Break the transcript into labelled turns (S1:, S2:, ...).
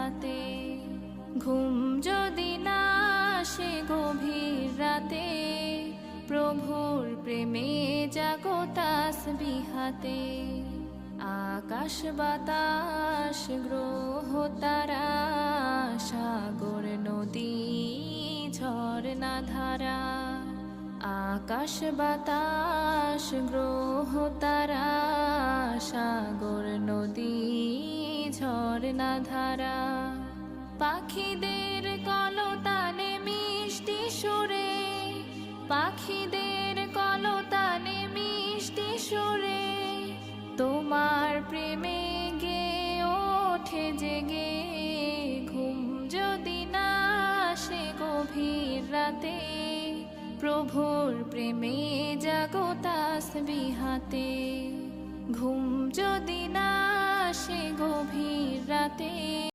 S1: বিহাতে। ঘুম যদি না আসে গভীর রাতে, প্রভুর প্রেমে জাগো তাসবিহাতে। আকাশ বাতাস গ্রহ তারা, সাগর নদী ঝরনা ধারা। আকাশ বাতাস গ্রহ তারা, সাগর নদী ঝরনা ধারা। পাখিদের কলতানে মিষ্টি সুরে, পাখিদের কলতানে মিষ্টি সুরে, তোমার প্রেমে গে ওঠে জেগে। ঘুম যদি না আসে গভীর রাতে, প্রভুর প্রেমে জাগো তাসবিহাতে। ঘুম যদি না আসে গভীর রাতে।